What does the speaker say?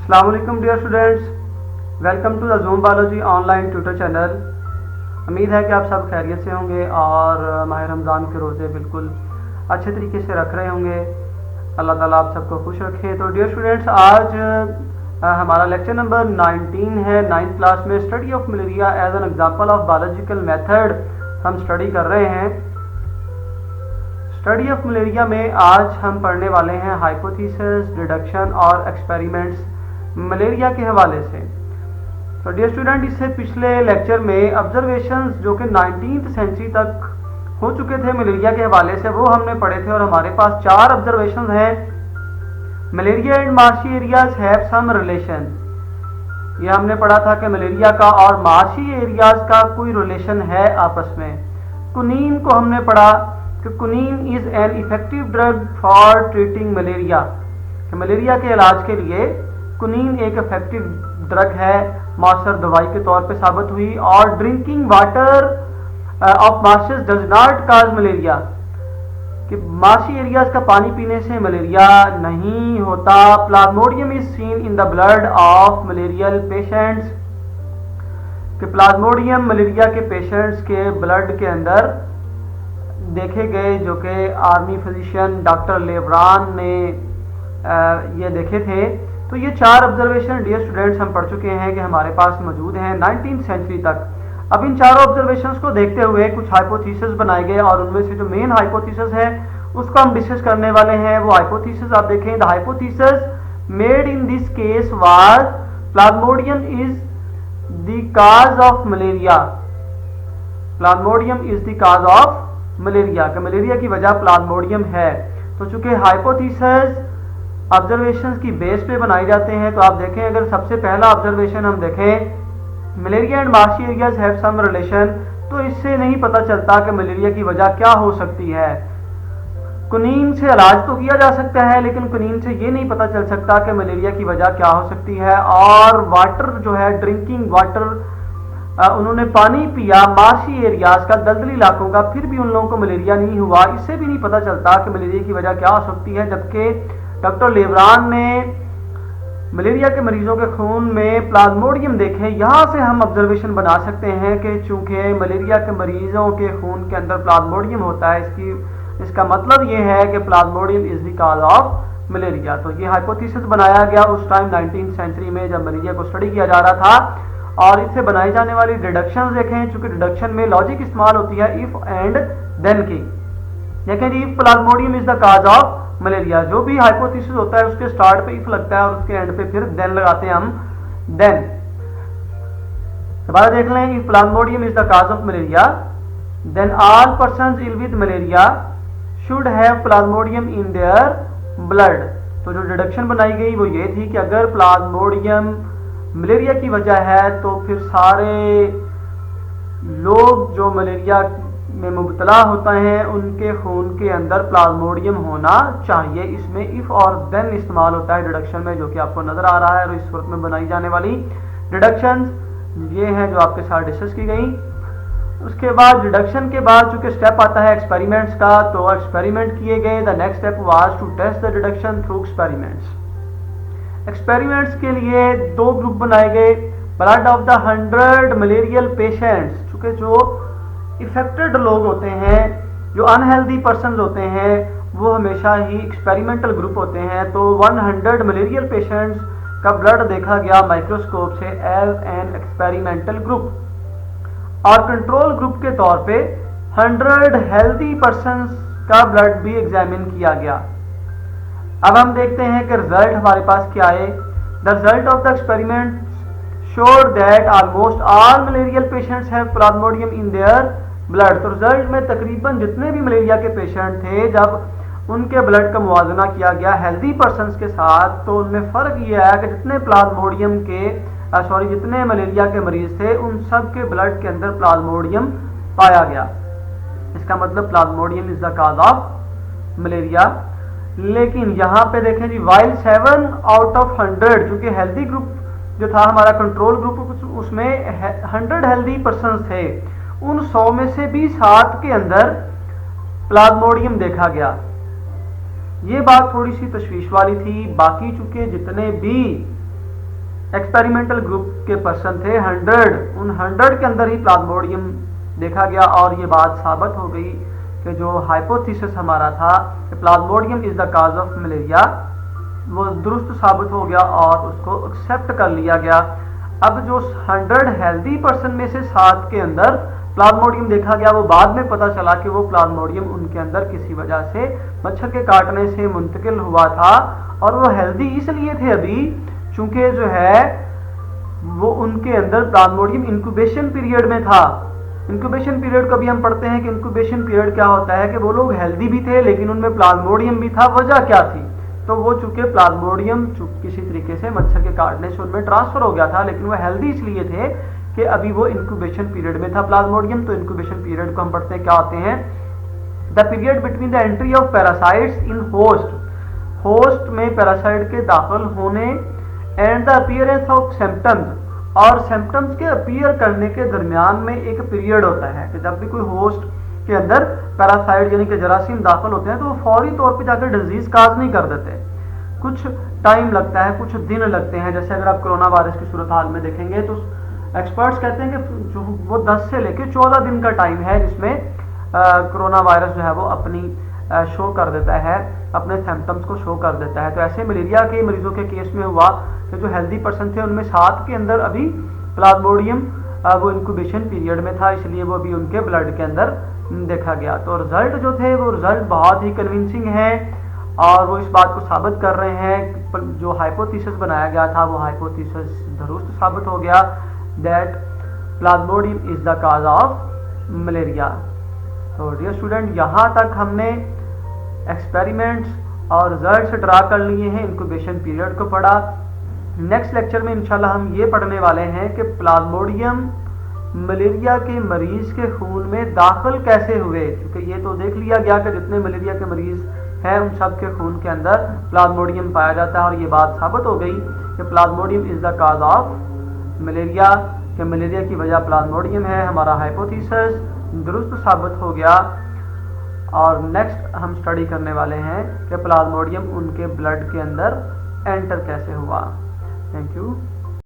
अस्सलाम वालेकुम dear students, welcome to the Zoom biology online tutor channel. उम्मीद है कि आप सब खैरियत से होंगे और माह रमज़ान के रोज़े बिल्कुल अच्छे तरीके से रख रहे होंगे। अल्लाह ताला आप सबको खुश रखे। तो डियर स्टूडेंट्स, आज हमारा लेक्चर नंबर 19 है। 9th क्लास में study of malaria as an example of biological method हम स्टडी कर रहे हैं। स्टडी ऑफ मलेरिया में आज हम पढ़ने वाले हैं हाइपोथेसिस, डिडक्शन और एक्सपेरिमेंट्स मलेरिया के हवाले से। तो डियर स्टूडेंट, इससे पिछले लेक्चर में ऑब्जर्वेशंस जो कि 19th सेंचुरी तक हो चुके थे मलेरिया के हवाले से, वो हमने पढ़े थे और हमारे पास 4 ऑब्जर्वेशंस हैं। Malaria and marshy areas have some relation. ये हमने पढ़ा था कि मलेरिया का और मार्शी एरियाज का कोई रिलेशन है आपस में। कुनीन को हमने पढ़ा कि quinine is an effective drug for treating malaria. Malaria के इलाज के लिए कुनीन एक इफेक्टिव ड्रग है, मौसर दवाई के तौर पे साबित हुई। और drinking water of marches does not cause malaria, कि मार्शी एरियाज का पानी पीने से मलेरिया नहीं होता। Plasmodium is seen in the blood of malarial patients, कि प्लाज्मोडियम मलेरिया के पेशेंट्स के ब्लड के अंदर देखे गए, जो कि आर्मी फिजिशियन डॉक्टर लेब्रान ने ये देखे थे। तो ये 4 ऑब्जर्वेशन डियर स्टूडेंट्स हम पढ़ चुके हैं कि हमारे पास मौजूद हैं 19th सेंचुरी तक। अब इन 4 ऑब्जर्वेशंस को देखते हुए कुछ हाइपोथेसिस बनाए गए और उनमें से जो मेन हाइपोथेसिस है उसको हम डिस्कस करने वाले हैं। वो हाइपोथेसिस आप देखें, the hypothesis made in this case was Plasmodium is the cause of malaria. Plasmodium is the cause of malaria, का मलेरिया की वजह प्लाज्मोडियम है। तो चूंकि हाइपोथेसिस ऑब्जर्वेशंस की बेस पे बनाए जाते हैं, तो आप देखें अगर सबसे पहला ऑब्जर्वेशन हम देखें malaria and marshy areas have some relation, तो इससे नहीं पता चलता कि मलेरिया की वजह क्या हो सकती है। कुनीन से इलाज तो किया जा सकता है, लेकिन कुनीन से ये नहीं पता चल सकता कि मलेरिया की वजह क्या हो सकती है। और वाटर जो है, ड्रिंकिंग वाटर, उन्होंने पानी पिया मार्शी एरियाज का, दलदली इलाकों का, फिर भी उन लोगों को मलेरिया नहीं हुआ। इससे भी नहीं पता चलता कि मलेरिया की वजह क्या हो सकती है। जबकि डॉक्टर लेब्रान ने मलेरिया के मरीजों के खून में प्लाज्मोडियम देखे। यहाँ से हम ऑब्जर्वेशन बना सकते हैं कि चूंकि मलेरिया के मरीजों के खून के अंदर प्लाज्मोडियम होता है, इसका मतलब ये है कि Plasmodium is the cause of malaria. तो ये हाइपोथेसिस बनाया गया उस टाइम 19th सेंचुरी में जब मलेरिया को स्टडी किया जा रहा था। और इससे बनाई जाने वाली डिडक्शन देखें, चूंकि डिडक्शन में लॉजिक इस्तेमाल होती है इफ एंड देन की। देखें जी, if plasmodium is the cause of malaria, जो भी हाइपोथेसिस होता है उसके स्टार्ट पे इफ लगता है और उसके एंड पे फिर देन लगाते हैं हम। देन दोबारा देख लें, if plasmodium is the cause of malaria then all persons ill with malaria should have plasmodium in their blood. तो जो डिडक्शन बनाई गई वो ये थी कि अगर प्लाज्मोडियम मलेरिया की वजह है तो फिर सारे लोग जो मलेरिया में मुब्तला होता है उनके खून के अंदर प्लाज्मोडियम होना चाहिए। इसमें इफ और देन इस्तेमाल होता है डिडक्शन में, जो कि आपको नजर आ रहा है। और इस सूरत में बनाई जाने वाली डिडक्शंस ये हैं जो आपके साथ डिस्कस की गई। उसके बाद डिडक्शन के बाद चूंकि स्टेप आता है एक्सपेरिमेंट्स का, तो एक्सपेरिमेंट किए गए। The next step was to test the deduction through experiments. Experiments के लिए 2 ग्रुप बनाए गए। Blood of the 100 malarial patients, चूंकि जो इफेक्टेड लोग होते हैं, जो अनहेल्दी पर्सन होते हैं, वो हमेशा ही एक्सपेरिमेंटल ग्रुप होते हैं। तो 100 मलेरियल पेशेंट्स का ब्लड देखा गया माइक्रोस्कोप से एज एन एक्सपेरिमेंटल ग्रुप। और कंट्रोल ग्रुप के तौर पे 100 हेल्दी पर्सन का ब्लड भी एग्जामिन किया गया। अब हम देखते हैं कि रिजल्ट हमारे पास क्या है। The result of the experiment showed that almost all malarial patients have plasmodium in their blood. तो रिजल्ट में तकरीबन जितने भी मलेरिया के पेशेंट थे, जब उनके ब्लड का मुआवजना किया गया हेल्दी पर्सनस के साथ, तो उनमें फर्क ये आया कि जितने प्लाज्मोडियम के जितने मलेरिया के मरीज थे उन सब के ब्लड के अंदर प्लाज्मोडियम पाया गया। इसका मतलब Plasmodium is the cause of malaria. लेकिन यहाँ पे देखें जी, वाइल 7 आउट ऑफ 100, चूंकि हेल्दी ग्रुप जो था हमारा कंट्रोल ग्रुप, उसमें 100 हेल्दी पर्सन थे, उन 100 में से भी 7 के अंदर प्लाज्मोडियम देखा गया। ये बात थोड़ी सी तशवीश वाली थी। बाकी चूंकि जितने भी एक्सपेरिमेंटल ग्रुप के पर्सन थे 100, उन 100 के अंदर ही प्लाज्मोडियम देखा गया और ये बात साबित हो गई कि जो हाइपोथेसिस हमारा था कि Plasmodium is the cause of malaria, वो दुरुस्त साबित हो गया और उसको एक्सेप्ट कर लिया गया। अब जो 100 हेल्दी पर्सन में से 7 के अंदर प्लाज्मोडियम देखा गया, वो बाद में पता चला कि वो प्लाज्मोडियम उनके अंदर किसी वजह से मच्छर के काटने से मुंतकिल हुआ था, और वो हेल्दी इसलिए थे अभी चूंकि जो है वो उनके अंदर प्लाज्मोडियम इंक्यूबेशन पीरियड में था। इंक्यूबेशन पीरियड को भी हम पढ़ते हैं कि इंक्यूबेशन पीरियड क्या होता है, कि वो लोग हेल्दी भी थे लेकिन उनमें प्लाज्मोडियम भी था। वजह क्या थी, तो वो चूंकि प्लाज्मोडियम किसी तरीके से मच्छर के काटने से उनमें ट्रांसफर हो गया था, लेकिन वो हेल्दी इसलिए थे कि अभी वो इंक्यूबेशन पीरियड में था प्लाज्मोडियम। तो इंक्यूबेशन पीरियड को हम पढ़ते हैं क्या होते हैं, the period between the entry of parasites in host में पैरासाइट के दाखिल होने and the appearance of symptoms, और सिम्टम्स के अपीयर करने के दरमियान में एक पीरियड होता है कि जब भी कोई होस्ट के अंदर पैरासाइट यानी कि जरासीम दाखिल होते हैं तो वो फौरी तौर पे जाकर डिजीज काज नहीं कर देते, कुछ टाइम लगता है, कुछ दिन लगते हैं। जैसे अगर आप कोरोना वायरस की सूरत हाल में देखेंगे तो एक्सपर्ट्स कहते हैं कि जो वो 10 से लेकर 14 दिन का टाइम है जिसमें कोरोना वायरस जो है वो अपनी शो कर देता है, अपने सिम्टम्स को शो कर देता है। तो ऐसे मलेरिया के मरीजों के केस में हुआ कि जो हेल्दी पर्सन थे उनमें 7 के अंदर अभी प्लाज्मोडियम वो इंक्यूबेशन पीरियड में था, इसलिए वो भी उनके ब्लड के अंदर देखा गया। तो रिजल्ट जो थे वो रिजल्ट बहुत ही कन्विंसिंग है और वो इस बात को साबित कर रहे हैं जो हाइपोथेसिस बनाया गया था वो हाइपोथेसिस दुरुस्त साबित हो गया, that Plasmodium is the cause of malaria. तो डियर स्टूडेंट, यहाँ तक हमने एक्सपेरिमेंट्स और रिजल्ट्स ड्रा कर लिए हैं, इंक्यूबेशन पीरियड को पढ़ा। नेक्स्ट लेक्चर में इंशाल्लाह हम ये पढ़ने वाले हैं कि प्लाज्मोडियम मलेरिया के मरीज के खून में दाखिल कैसे हुए, क्योंकि ये तो देख लिया गया कि जितने मलेरिया के मरीज हैं उन सब के खून के अंदर प्लाज्मोडियम पाया जाता है, और ये बात साबित हो गई कि Plasmodium is the cause of malaria, कि मलेरिया की वजह प्लाज्मोडियम है। हमारा हाइपोथेसिस दुरुस्त साबित हो गया। और नेक्स्ट हम स्टडी करने वाले हैं कि प्लाज्मोडियम उनके ब्लड के अंदर एंटर कैसे हुआ। Thank you.